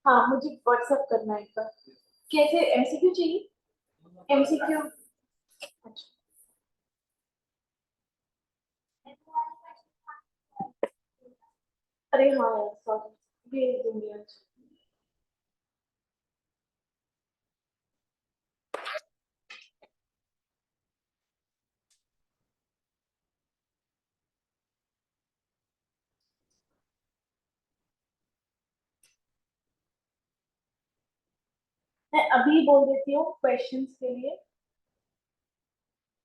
हाँ मुझे व्हाट्सएप करना है एक बार। कैसे एमसीक्यू चाहिए? एमसीक्यू अच्छा अरे हाँ यार सॉरी भेज दूंगी आज। मैं अभी बोल देती हूँ क्वेश्चंस के लिए।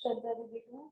श्रद्धा दीदी को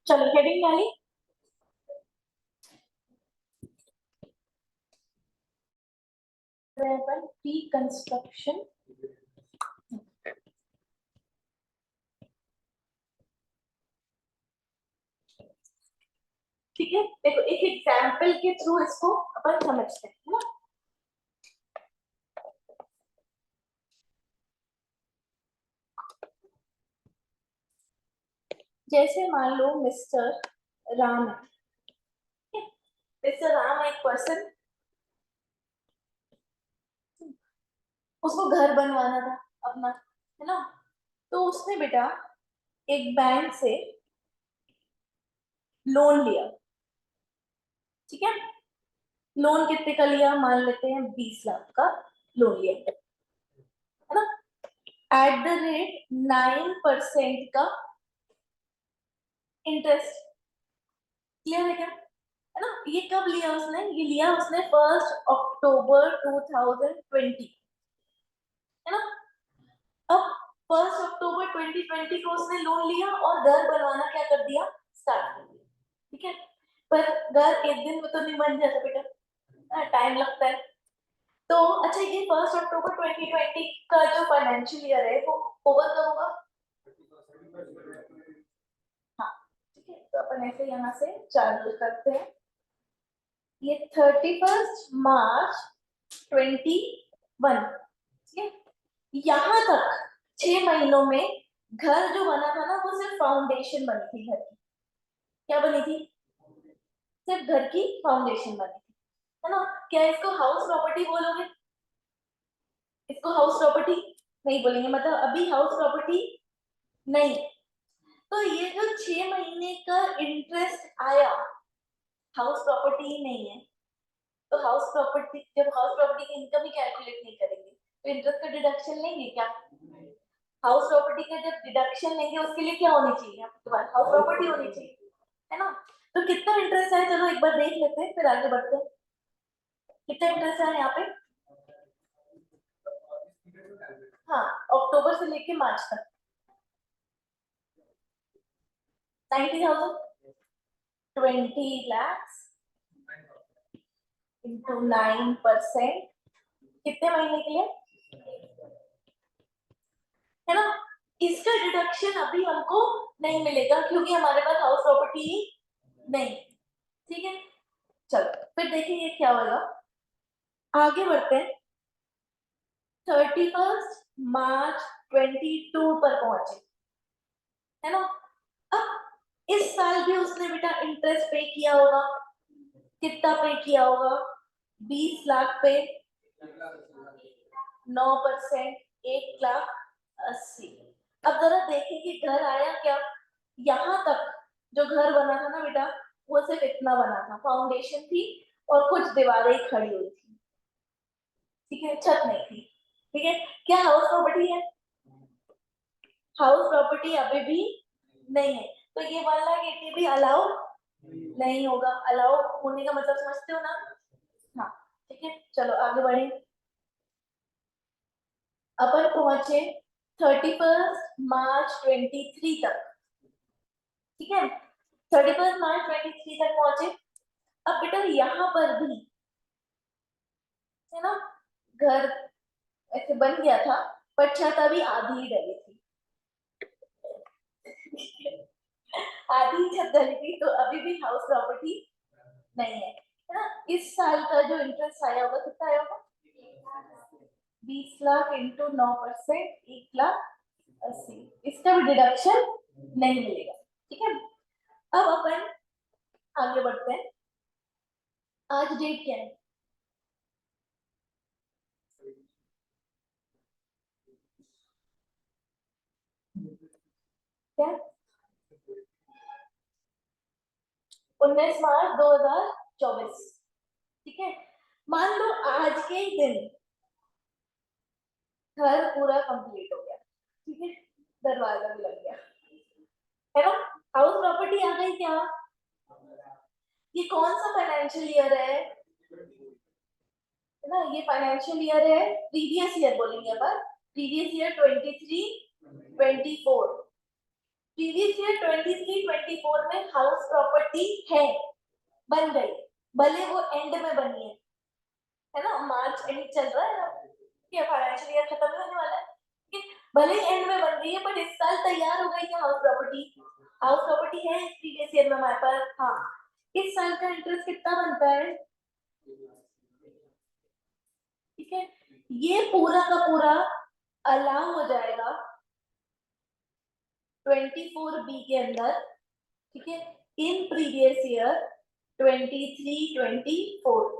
चलो हेडिंग डाली। प्री कंस्ट्रक्शन ठीक है। देखो एक एग्जाम्पल के थ्रू इसको अपन समझते हैं है ना। जैसे मान लो मिस्टर राम है। मिस्टर राम एक पर्सन, उसको घर बनवाना था अपना है ना। तो उसने बेटा एक बैंक से लोन लिया। ठीक है। लोन कितने का लिया? मान लेते हैं 20 लाख का लोन लिया है ना। एट द रेट 9% का इंटरेस्ट। क्लियर है क्या? है ना। ये कब लिया उसने? ये लिया उसने 1 अक्टूबर 2020 है ना। अब 1 अक्टूबर 2020 को उसने लोन लिया और घर बनवाना क्या कर दिया? स्टार्ट कर दिया। ठीक है। पर घर एक दिन में तो नहीं बन जाता बेटा, टाइम लगता है। तो अच्छा ये 1 अक्टूबर 2020 का जो फाइनेंशियल ईयर है वो होगा कब होगा? हाँ ठीक है। तो अपन ऐसे यहाँ से चालू करते हैं। ये 31 मार्च 2021। ठीक है। यहाँ तक 6 महीनों में घर जो बना था ना वो सिर्फ फाउंडेशन बनी थी घर की। क्या बनी थी? सिर्फ घर की फाउंडेशन बनी थी है ना। क्या इसको हाउस प्रॉपर्टी बोलोगे? इसको हाउस प्रॉपर्टी नहीं बोलेंगे, मतलब अभी हाउस प्रॉपर्टी नहीं। तो ये जो 6 महीने का इंटरेस्ट आया हाउस प्रॉपर्टी ही नहीं है। तो हाउस प्रॉपर्टी, जब हाउस प्रॉपर्टी की इनकम ही कैलकुलेट नहीं करेंगे तो इंटरेस्ट का डिडक्शन लेंगे क्या? हाउस प्रॉपर्टी का जब डिडक्शन लेंगे उसके लिए क्या होनी चाहिए? आपके पास हाउस प्रॉपर्टी होनी चाहिए है ना। तो कितना इंटरेस्ट है चलो एक बार देख लेते हैं फिर आगे बढ़ते हैं। कितना इंटरेस्ट है यहाँ पे? हाँ अक्टूबर से लेके मार्च तक 90,000। 20 lakhs इंटू 9%। कितने महीने के लिए है ना। इसका डिडक्शन अभी हमको नहीं मिलेगा क्योंकि हमारे पास हाउस प्रॉपर्टी नहीं। ठीक है। चलो फिर देखिए ये क्या होगा। आगे बढ़ते हैं। 31 मार्च 2022 पर पहुंचे है ना। अब इस साल भी उसने बेटा इंटरेस्ट पे किया होगा। कितना पे किया होगा? 20 लाख पे 9%, 1,80,000। अब जरा देखें कि घर आया क्या। यहाँ तक जो घर बना था ना बेटा वो सिर्फ इतना बना था, फाउंडेशन थी और कुछ दीवारें खड़ी हुई थी। ठीक है, छत नहीं थी। ठीक है, क्या हाउस प्रॉपर्टी है? हाउस प्रॉपर्टी अभी भी नहीं है, तो ये 1,80,000 भी अलाउ नहीं होगा। अलाउ होने का मतलब समझते हो ना? हाँ, ठीक है, चलो आगे बढ़े। अपन पहुंचे 31 मार्च 23 तक, ठीक है, 31 मार्च 23 तक पहुंचे। अब बेटा यहाँ पर भी है ना, घर ऐसे बन गया था, पर छत अभी आधी ही डली थी। आधी छत डली थी, तो अभी भी हाउस प्रॉपर्टी नहीं है ना। इस साल का जो इंटरेस्ट आया होगा कितना आया होगा? 20 लाख इंटू 9%, 1,80,000। इसका भी डिडक्शन नहीं मिलेगा, ठीक है। अब अपन आगे बढ़ते हैं। आज डेट क्या है? क्या? 19 मार्च 2024, ठीक है। मान लो आज के ही दिन घर पूरा कंप्लीट हो गया, ठीक है, दरवाजा भी लग गया, है ना, हाउस प्रॉपर्टी आ गई क्या? ये कौन सा फाइनेंशियल ईयर है ना? ये फाइनेंशियल ईयर है, प्रीवियस ईयर बोलेंगे अपन, प्रीवियस ईयर 23-24। प्रीवियस ईयर 23-24 में हाउस प्रॉपर्टी है, बन गई, भले वो एंड में बनी है ना, मार्च एंड चल रहा है ना, ये फाइनेंशियल ईयर खत्म होने वाला है, ठीक है? भले एंड में बन गई है, पर इस साल तैयार हो गई है हाउस प्रॉपर्टी। हाउस प्रॉपर्टी है इस प्रीवियस ईयर में हमारे पास, हाँ। इस साल का इंटरेस्ट कितना बनता है? ठीक है, ये पूरा का पूरा अलाउ हो जाएगा 24B के अंदर, ठीक है, इन प्रीवियस ईयर 23-24।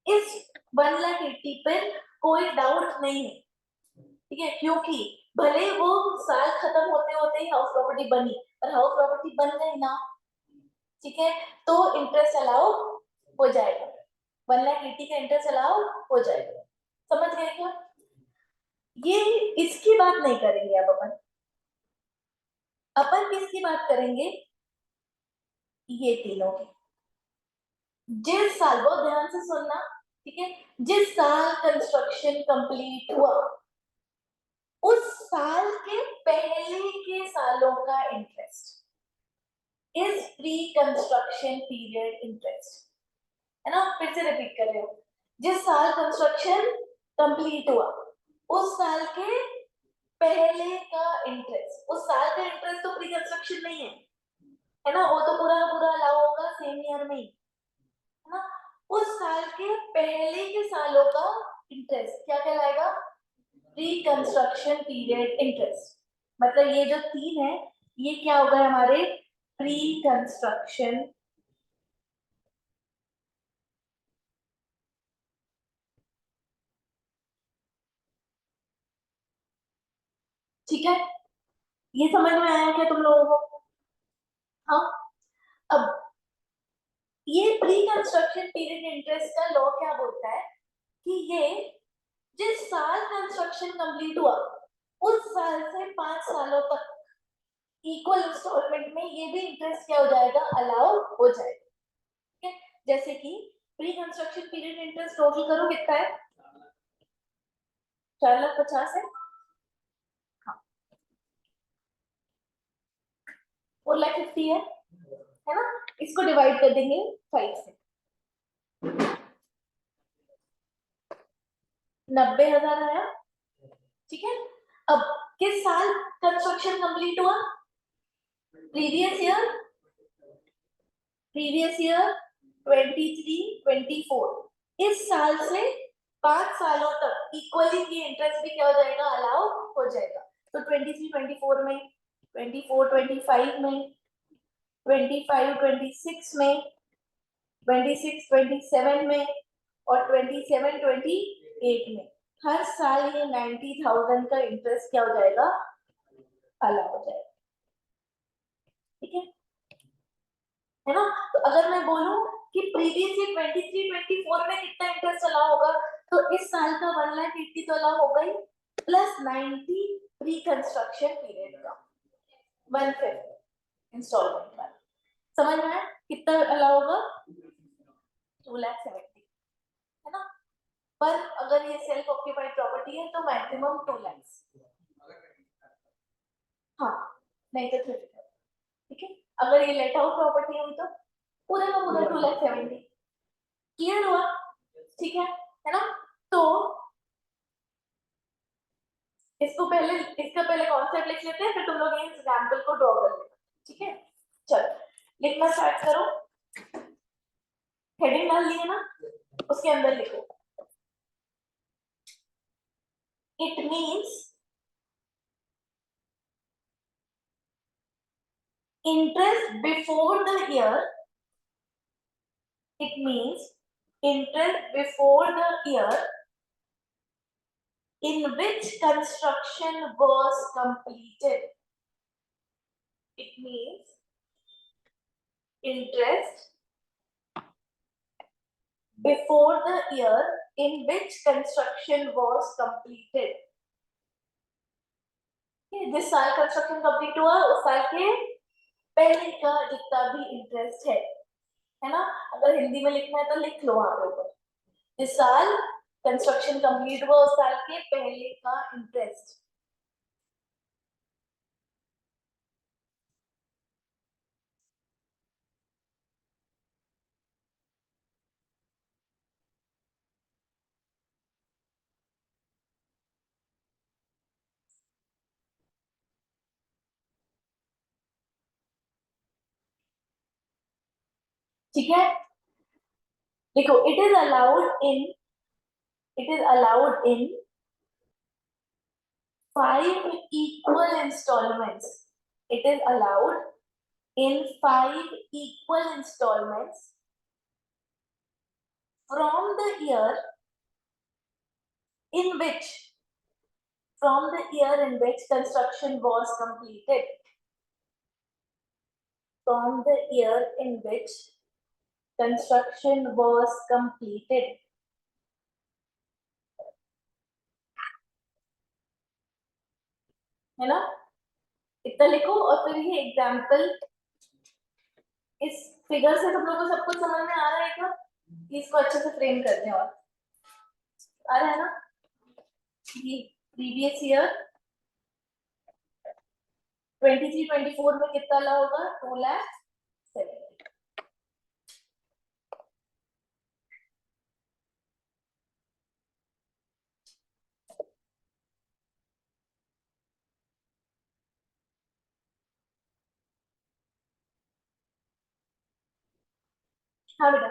इस 1,80,000 पे कोई डाउट नहीं है, ठीक है, क्योंकि भले वो साल खत्म होते होते ही हाउस प्रॉपर्टी बनी, पर हाउस प्रॉपर्टी बन गई ना, ठीक है, तो इंटरेस्ट अलाउ हो जाएगा, 1,80,000 का इंटरेस्ट अलाउ हो जाएगा। समझ गए क्या? ये इसकी बात नहीं करेंगे अब अपन। अपन किसकी बात करेंगे? ये तीनों की। जिस साल, बहुत ध्यान से सुनना, ठीक है, जिस साल कंस्ट्रक्शन कंप्लीट हुआ, उस साल के पहले के सालों का interest is pre construction period interest, है ना। फिर से रिपीट कर रहे हो, जिस साल कंस्ट्रक्शन कंप्लीट हुआ, उस साल के पहले का इंटरेस्ट, उस साल का इंटरेस्ट तो प्री कंस्ट्रक्शन नहीं है ना, वो तो पूरा पूरा अलाउ होगा सेम ईयर में ही, है ना। उस साल के पहले के सालों का इंटरेस्ट क्या कहलाएगा? Pre construction period interest. मतलब ये जो तीन है, ये क्या हो गए हमारे? प्री कंस्ट्रक्शन, ठीक है। ये समझ में आया क्या तुम लोगों को? हाँ। अब ये प्री कंस्ट्रक्शन पीरियड इंटरेस्ट का लॉ क्या बोलता है कि ये जिस साल कंस्ट्रक्शन कंप्लीट हुआ, उस साल से 5 सालों तक इक्वल इंस्टॉलमेंट में ये भी इंटरेस्ट क्या हो जाएगा? अलाउ हो जाएगा, ठीक है। जैसे कि pre construction period interest total करो कितना है? 4,50,000 है, हाँ, 4,50,000 है ना। इसको डिवाइड कर देंगे 5 से, 90,000 आया, ठीक है। अब किस साल कंस्ट्रक्शन कंप्लीट हुआ? Previous year, previous year 23-24। इस साल से 5 सालों तक इक्वली की इंटरेस्ट भी क्या हो जाएगा? अलाउ हो जाएगा। तो 23-24 में, 24-25 में, 25-26 में, 26-27 में, और 27-28 में, हर साल ये 90,000 का इंटरेस्ट क्या हो जाएगा? अलाउ हो जाएगा, ठीक है ना। तो अगर मैं बोलूं कि प्रीवियस ईयर 23-24 में कितना इंटरेस्ट अलाउ होगा, तो इस साल का 1,80,000 तो अलाउ हो गई, प्लस 90 प्री कंस्ट्रक्शन पीरियड का 1/5 इंस्टॉलमेंट का। समझ में आया कितना अलाउ होगा? 2,70,000 है ना। पर अगर ये सेल्फ ऑक्यूपाइड प्रॉपर्टी है तो मैक्सिमम 2 लाख। हाँ, नहीं तो 3 लाख। ठीक है, अगर ये लेट आउट प्रॉपर्टी हुई तो पूरा का पूरा 2,70,000। क्लियर हुआ? ठीक है ना। तो इसको पहले, इसका पहले कॉन्सेप्ट लिख लेते हैं, फिर तुम लोग ये एग्जांपल को ड्रॉ कर लेना। ठीक है, चलो लिखना स्टार्ट करो। हेडिंग डाल दिए ना, उसके अंदर लिखो it means interest before the year. It means interest before the year in which construction was completed. It means interest before the year in which construction was completed. जिस साल कंस्ट्रक्शन कंप्लीट हुआ उस साल के पहले का जितना भी इंटरेस्ट है ना। अगर हिंदी में लिखना है तो लिख लो वहां पे ऊपर, जिस साल कंस्ट्रक्शन कंप्लीट हुआ उस साल के पहले का इंटरेस्ट। ठीक है, देखो it is allowed in 5 equal installments. It is allowed in 5 equal installments from the year in which construction was completed. From the year in which construction was completed. है ना, इतना लिखो और फिर ये एग्जाम्पल, इस फिगर से तुम लोग को सब कुछ समझ में आ रहा है क्या? इसको अच्छे से फ्रेम कर दें, और आ रहा है ना। ये प्रीवियस ईयर 23-24 में कितना ला होगा? 2,70,000। हाँ बेटा,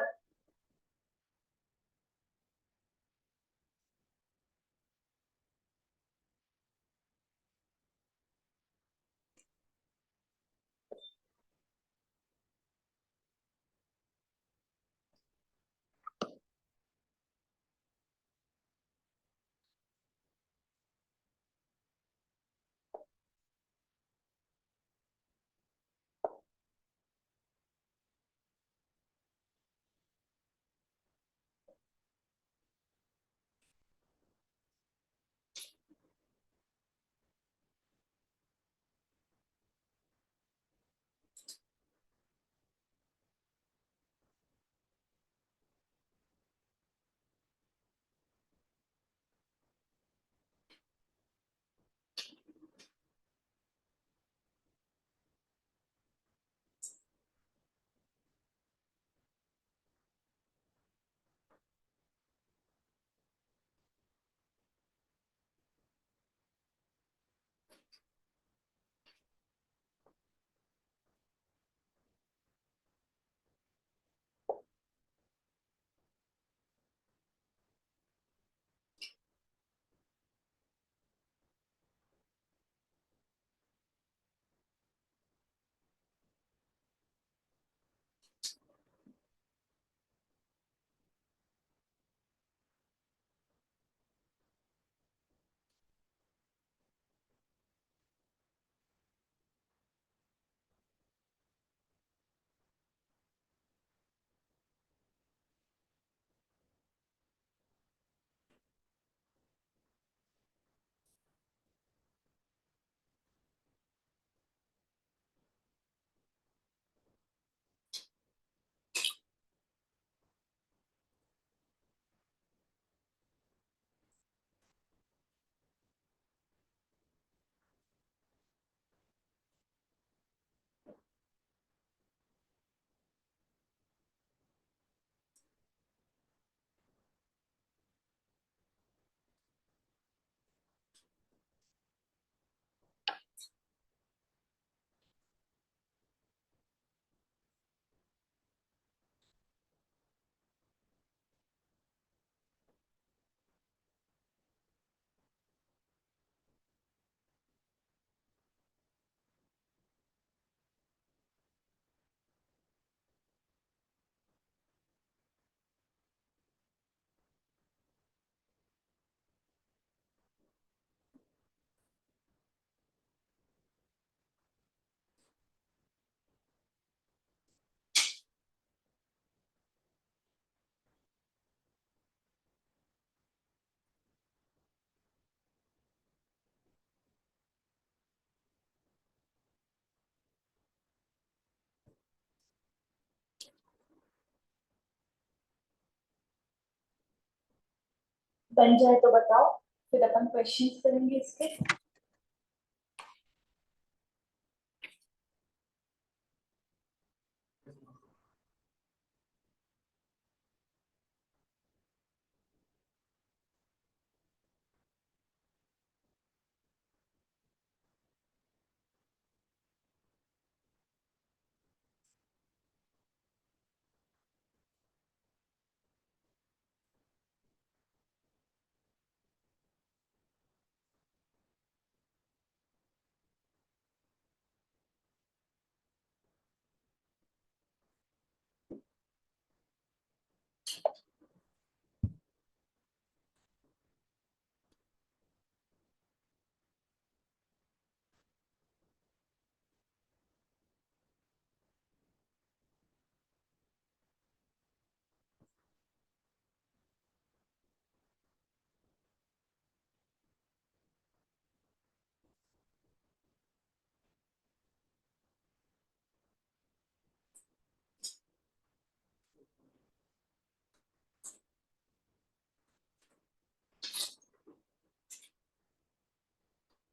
बन जाए तो बताओ, फिर अपन क्वेश्चंस करेंगे इसके।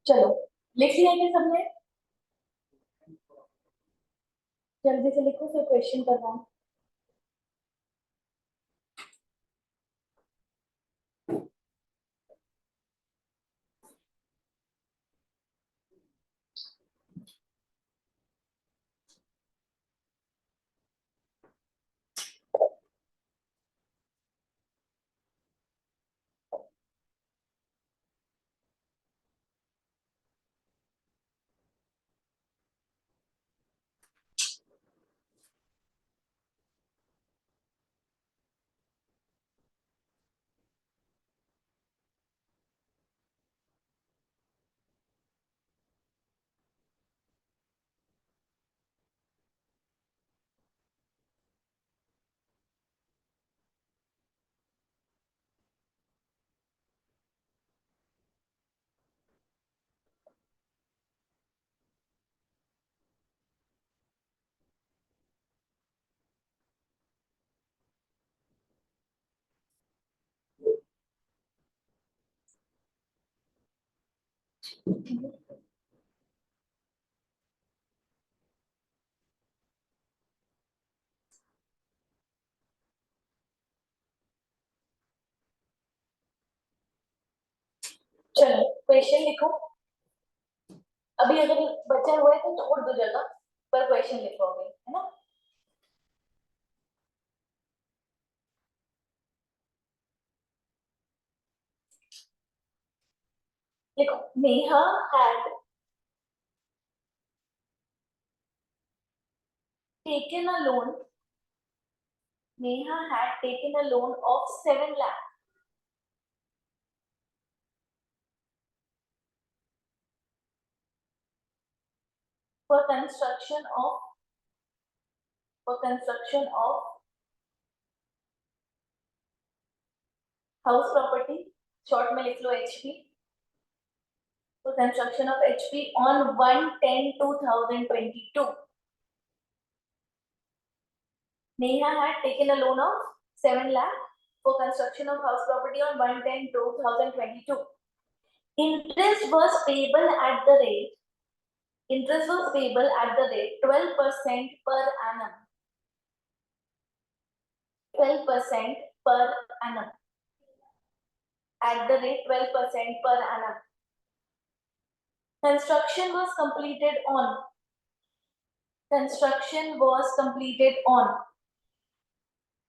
चलो, लिख लिया क्या सबने? जल्दी से लिखो फिर क्वेश्चन करवाओ। चलो क्वेश्चन लिखो। अभी अगर बचा हुआ है तो छोड़ दो जगह, पर क्वेश्चन लिखोगे है ना। लिखो, Neha had taken a loan, Neha had taken a loan of 7 lakh for construction of house property, short में लिख लो HP, for construction of HP on 1/10/2022. Neha had taken a loan of 7 lakh for construction of house property on 1/10/2022. Interest was payable at the rate, interest was payable at the rate 12% per annum. 12% per annum. At the rate 12% per annum. Construction was completed on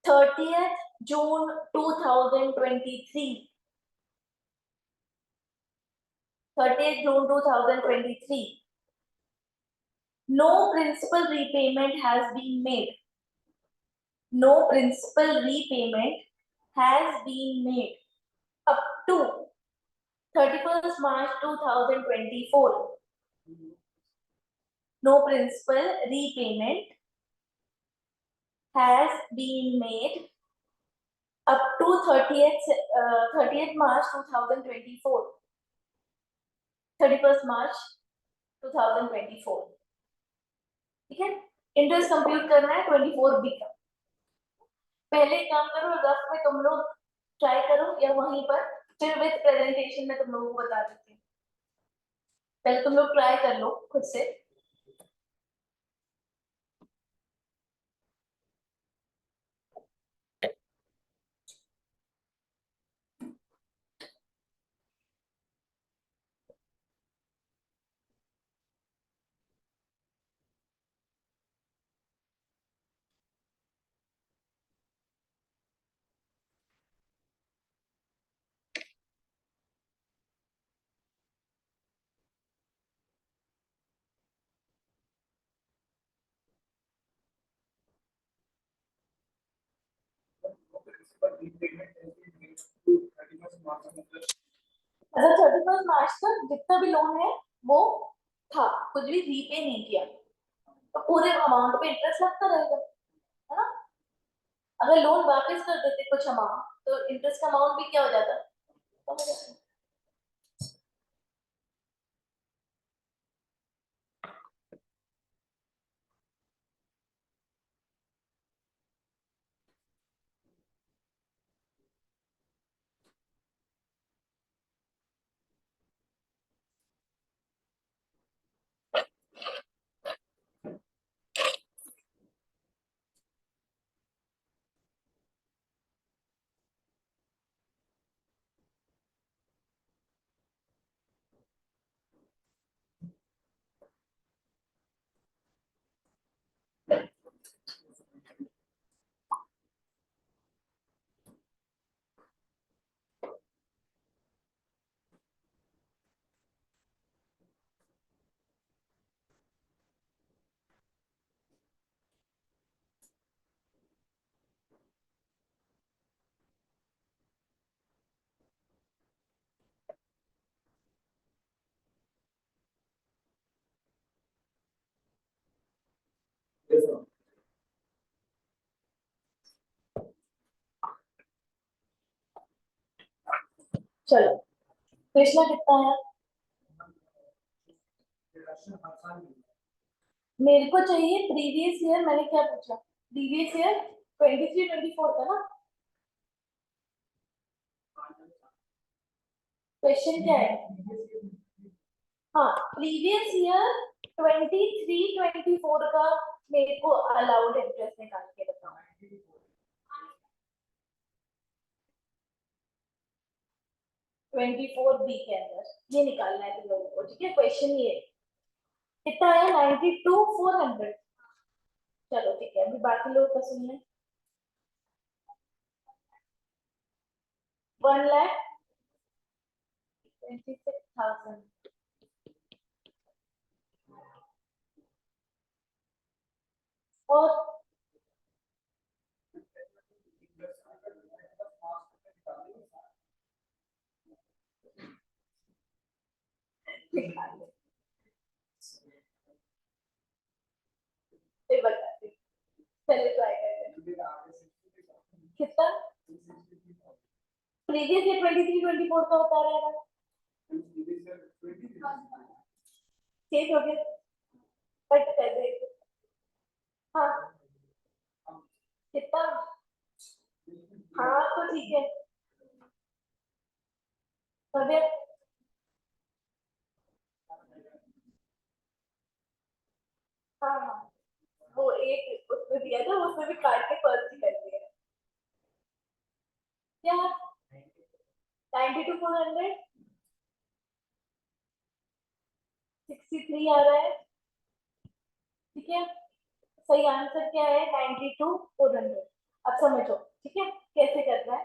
30th June 2023. 30th June 2023. No principal repayment has been made. No principal repayment has been made up to 31st March 2024. No principal repayment has been made up to 30th March 2024. 31st March 2024. ठीक है, interest compute करना है 24B का। पहले काम करो, rough में तुम लोग ट्राई करो या वहीं पर फिर विद प्रेजेंटेशन में तुम लोगों को बता देती हूँ। पहले तुम लोग ट्राई कर लो खुद से। अच्छा 31 मार्च तक जितना भी लोन है वो था, कुछ भी रीपे नहीं किया तो पूरे अमाउंट पे इंटरेस्ट लगता रहेगा, है ना। अगर लोन वापस कर देते कुछ अमाउंट तो इंटरेस्ट का अमाउंट भी क्या हो जाता, कम हो जाता। चलो कृष्णा कितना है, मेरे को चाहिए प्रीवियस ईयर, मैंने क्या पूछा प्रीवियस ईयर 23-24 का ना, क्वेश्चन क्या है। हाँ प्रीवियस ईयर 23-24 का मेरे को अलाउड इंटरेस्ट निकाल के बताओ। 24B के अंदर ये निकालना है तुम लोगों को, ठीक है। क्वेश्चन ये कितना है, 92,400। चलो ठीक है, अभी बाकी लोग का सुन लें। 1,26,000 और फिर बताते हैं। चलिए ट्राई करते हैं कितना प्रीवियस ईयर 23-24 का बता रहा है ना, चेंज हो गया, कट कर दे। हाँ कितना, हाँ तो ठीक है, हो गया। हाँ हाँ वो एक उसमें दिया था, उसमें भी काट के फर्स्ट ही कर दिया क्या, 92,400, 63 आ रहा है, ठीक है। सही आंसर क्या है, 92,400। अब समझो ठीक है कैसे करना है।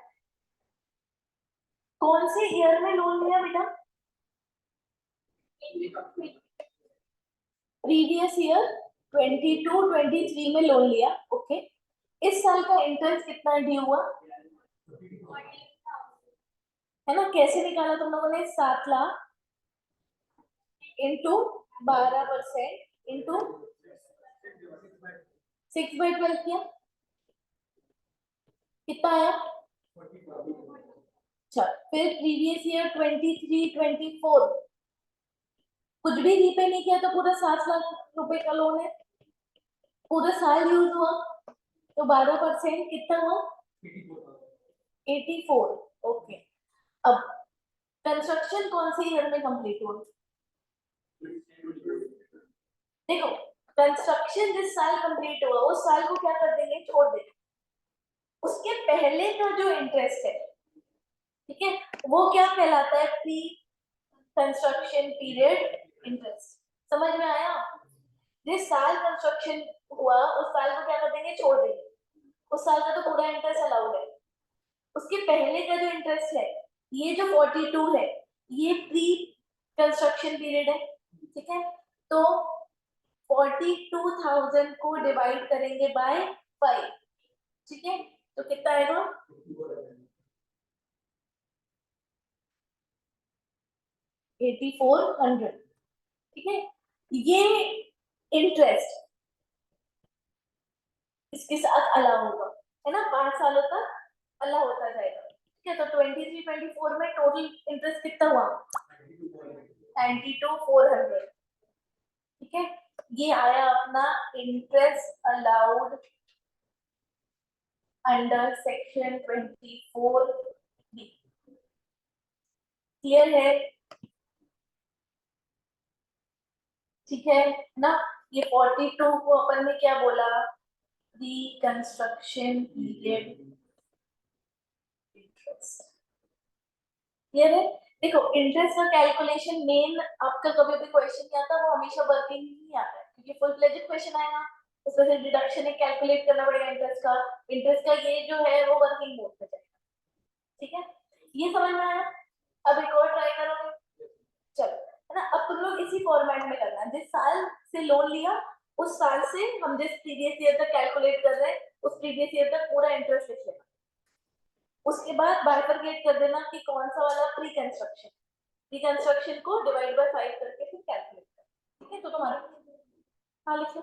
कौन से ईयर में लोन लिया बेटा, प्रीवियस ईयर 22-23 में लोन लिया, ओके। इस साल का इंटरेस्ट कितना ड्यू हुआ, है ना। कैसे निकाला तुम लोगों ने, 7 लाख इंटू 12% इंटू 6/12 किया, कितना आया। अच्छा फिर प्रीवियस ईयर 23-24 कुछ भी रीपे नहीं किया तो पूरा 7 लाख रुपए का लोन है, पूरा साल यूज हुआ तो 12% कितना हुआ, 84, ओके। अब कंस्ट्रक्शन कौन से ईयर में कंप्लीट हुआ? देखो, कंस्ट्रक्शन जिस साल कंप्लीट हुआ उस साल को क्या कर देंगे, छोड़ देंगे। उसके पहले का जो इंटरेस्ट है, ठीक है, वो क्या कहलाता है, प्री कंस्ट्रक्शन पीरियड इंटरेस्ट। समझ में आया? जिस साल कंस्ट्रक्शन हुआ उस साल को क्या कर देंगे, छोड़ देंगे। उस साल का तो पूरा इंटरेस्ट अलाउड है। उसके पहले का जो इंटरेस्ट है, ये जो 42 है, ये प्री कंस्ट्रक्शन पीरियड है, ठीक है। तो 42,000 को डिवाइड करेंगे बाय 5, ठीक है, तो कितना आएगा, 8400, ठीक है। ये इंटरेस्ट इसके साथ अलाउ होगा, है ना, 5 सालों तक अलाउ होता जाएगा, ठीक है। तो 23-24 में टोटल इंटरेस्ट कितना हुआ, 92,400, ठीक है। ये आया अपना interest allowed under section 24B। Clear है? ठीक है ना। ये 42 को अपन ने क्या बोला, रिकंस्ट्रक्शन पीरियड इंटरेस्ट। क्लियर है? देखो, इंटरेस्ट का कैलकुलेशन मेन आपका कभी भी क्वेश्चन क्या आता है, वो हमेशा वर्किंग नहीं आता है, क्योंकि फुल फ्लेजेड क्वेश्चन आएगा, उसमें से डिडक्शन एक कैलकुलेट करना पड़ेगा इंटरेस्ट का। इंटरेस्ट का ये जो है वो वर्किंग मोड पे जाएगा, ठीक है। ये समझ में आया? अब एक और ट्राई करोगे, चलो, है ना। अब तुम लोग इसी फॉर्मेट में करना, जिस साल से लोन लिया उस साल से हम जिस प्रीवियस ईयर तक कैलकुलेट कर रहे हैं उस प्रीवियस ईयर तक पूरा इंटरेस्ट लिख लेना। उसके बाद बाइफरकेट कर देना कि कौन सा वाला प्री कंस्ट्रक्शन, प्री कंस्ट्रक्शन को डिवाइड बाय 5 करके फिर कैलकुलेट कर, ठीक है। तो तुम्हारा, हाँ लिखो।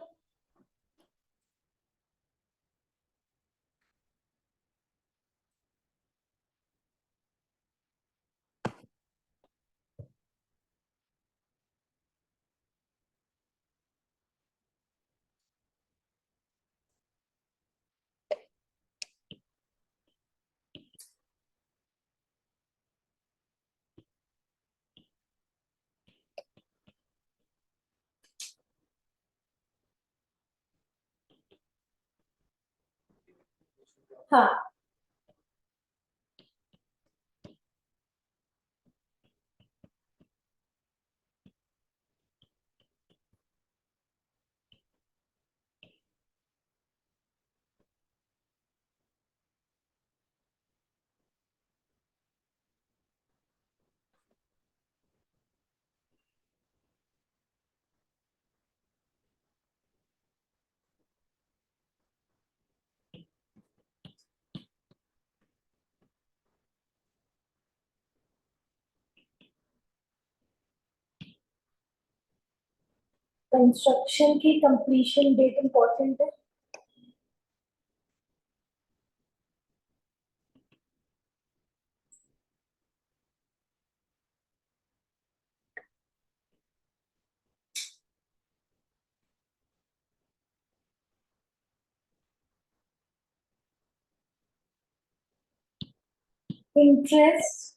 हाँ, कंस्ट्रक्शन की कंप्लीशन डेट इंपॉर्टेंट है। Interest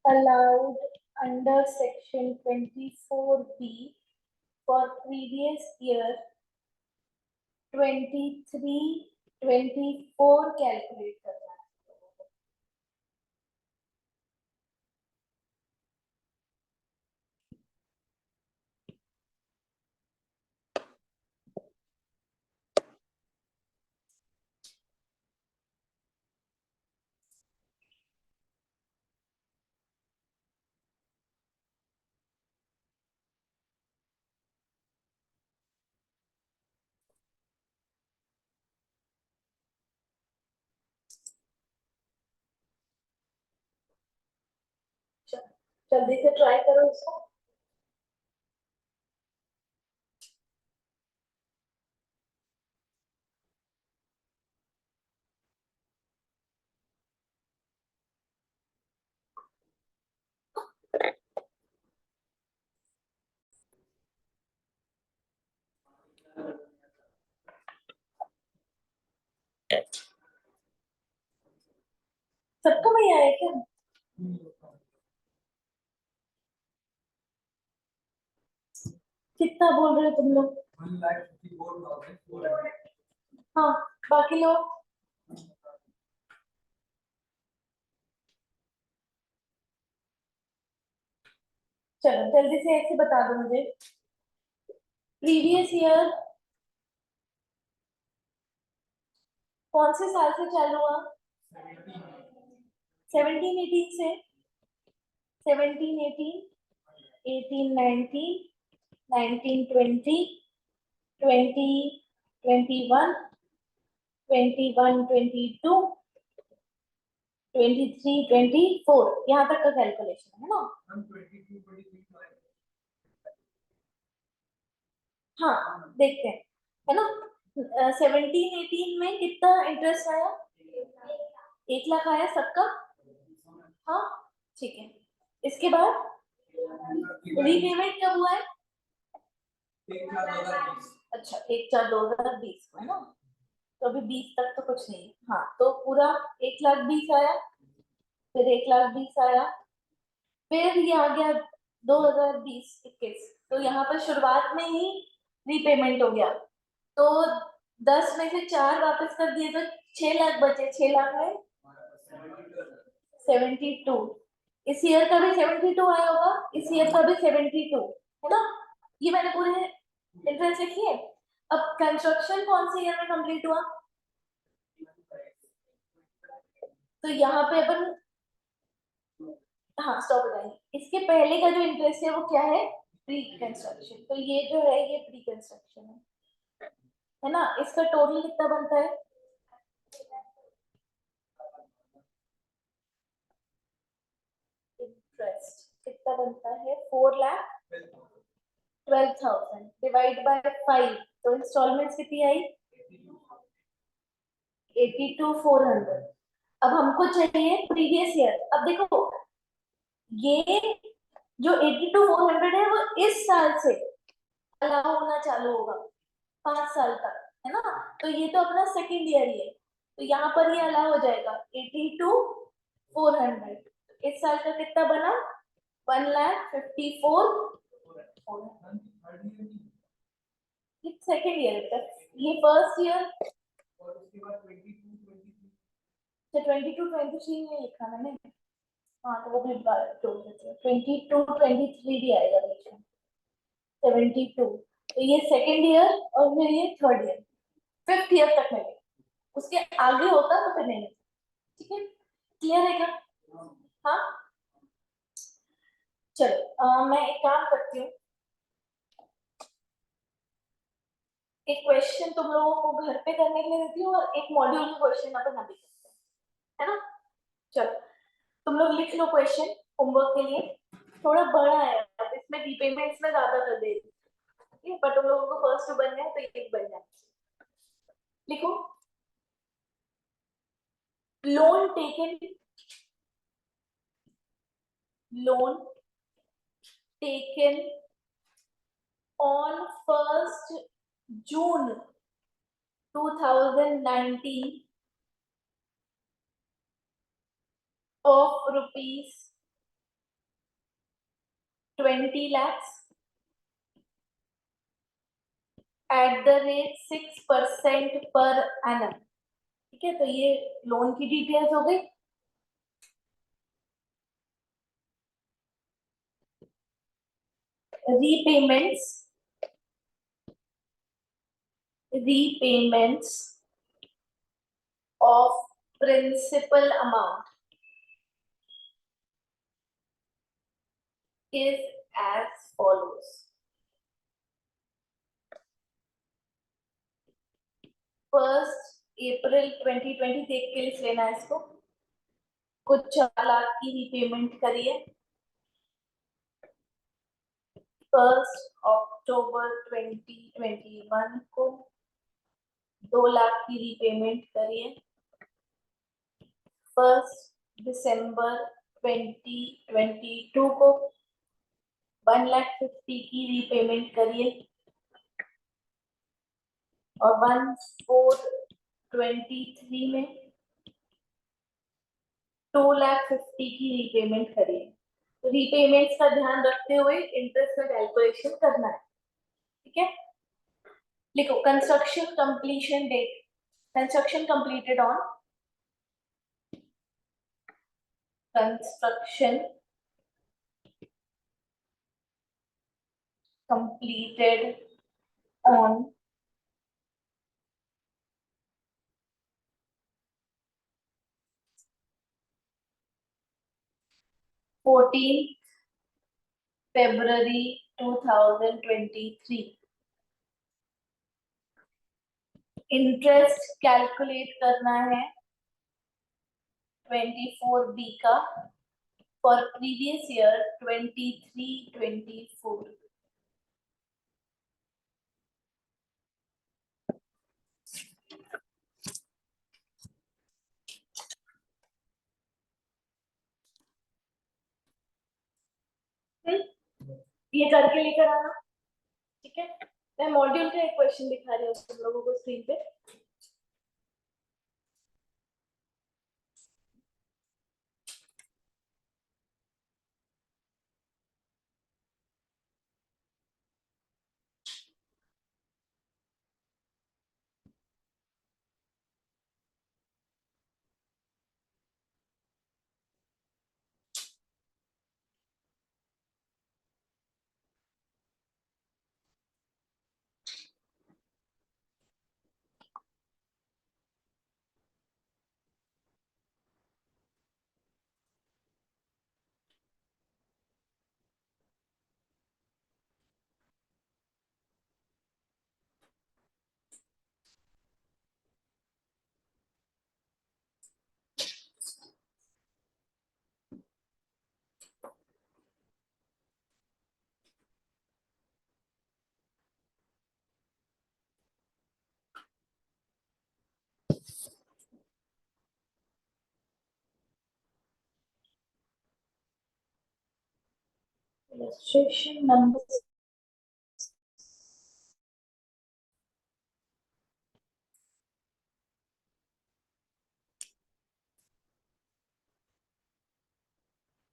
allowed under section 24B for previous year 23-24 calculate करना है। जल्दी से ट्राई करो इसको। सबको नहीं आया क्या? कितना बोल रहे हो तुम लोग? 1,54,400। हाँ, बाकी लोग? चलो जल्दी से ऐसे बता दो मुझे, प्रीवियस ईयर कौन से साल से चालू हुआ? 1718 से, 1718, 1819, 1920, 2021, 21, 22, 23, 24, यहाँ तक का कैलकुलेशन है ना? हाँ देखते हैं, है ना? 1718 में कितना इंटरेस्ट आया? 1 लाख आया सबका? हाँ ठीक है। इसके बाद रीपेमेंट कब हुआ है? 1,04,2020। अच्छा, 1/4/2020 को, है ना? तो अभी 20 तक तो कुछ नहीं है। हाँ, तो पूरा 1,20,000 आया, फिर 1,20,000 आया, फिर ये आ गया 2020-21, तो यहाँ पर शुरुआत में ही रीपेमेंट हो गया, तो 10 में से 4 वापस कर दिए तो 6 लाख बचे, 6 लाख में 72। इस ईयर का भी 72 आया होगा, इस ईयर का भी 72, है ना? ये मैंने पूरे इंटरेस्ट लिखी है। अब कंस्ट्रक्शन कौन से ईयर में कंप्लीट हुआ? तो यहाँ पे अपन, हाँ स्टॉप हो जाएंगे। इसके पहले का जो इंटरेस्ट है वो क्या है? Pre construction. तो ये जो है ये प्री कंस्ट्रक्शन है ना? इसका टोटल कितना बनता है? इंटरेस्ट कितना बनता है? 4,12,000 डिवाइड बाय 5, तो इंस्टॉलमेंट्स कितनी आई? 82,400। अब हमको चाहिए प्रीवियस ईयर। अब देखो, ये जो 82,400 है वो इस साल से अलाउ होना चालू होगा 5 साल तक, है ना? तो ये तो अपना सेकेंड ईयर ही है, तो यहाँ पर ये अलाउ हो जाएगा 82,400। इस साल का कितना बना? 1,54,400। सेकेंड ईयर तक, ये फर्स्ट ईयर। और उसके बाद 22, 23। तो 22-23 में लिखा मैंने। हाँ तो वो भी बात जोड़ देते हैं, 22-23 भी आएगा बीच में, 72। तो ये सेकेंड ईयर और फिर ये थर्ड ईयर, फिफ्थ ईयर तक मिलेगा। उसके आगे होता तो फिर नहीं। ठीक है, क्लियर है क्या? हाँ चलो, मैं एक काम करती हूँ, एक क्वेश्चन तुम लोगों को घर पे करने के लिए देती हूँ और एक मॉड्यूल का क्वेश्चन अपन अभी करते हैं, है ना? चलो तुम लोग लिख लो क्वेश्चन होमवर्क के लिए। थोड़ा बड़ा है, अब इसमें रीपेमेंट्स में ज्यादा कर दे रही है, पर तुम लोगों को फर्स्ट बनना है तो एक बन जाए। लिखो, loan taken, loan taken on 1st June 2019 of rupees 20 lakhs at the rate 6% per annum। ठीक है, तो ये लोन की डिटेल्स हो गई। Repayments, repayments of principal amount is as follows। First April 2020 देख के लिख लेना है इसको। कुछ 4 लाख की रीपेमेंट करिए। 1 अक्टूबर 2021 को 2 लाख की रीपेमेंट करिए। 1 दिसंबर 2022 को 1,50,000 की रीपेमेंट करिए और 1/4/23 में 2,50,000 की रीपेमेंट करिए। तो रीपेमेंट्स का ध्यान रखते हुए इंटरेस्ट का कैलकुलेशन करना है। ठीक है, लिखो construction completion date, construction completed on, construction completed on 14th February 2023। Interest calculate करना है 24B का फॉर प्रीवियस ईयर 23-24। ये करके लेकर आना, ठीक है। मैं मॉड्यूल का एक क्वेश्चन दिखा रही हूँ तुम लोगों को स्क्रीन पे। इलस्ट्रेशन नंबर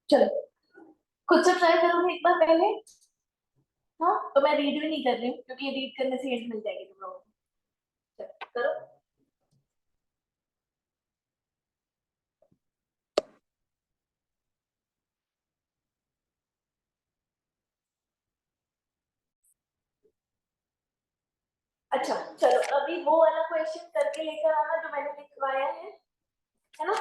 चलो खुद से ट्राई करोगे एक बार पहले। हाँ तो मैं रीड भी नहीं कर रही हूँ क्योंकि ये रीड करने से हिंट मिल जाएगी तुम लोगों को। चलो करो। अच्छा चलो अभी वो वाला क्वेश्चन करके लेकर आना जो मैंने लिखवाया है ना।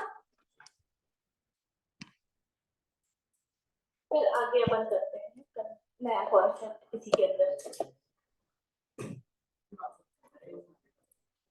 फिर आगे अपन करते हैं नया कॉन्सेप्ट इसी के अंदर।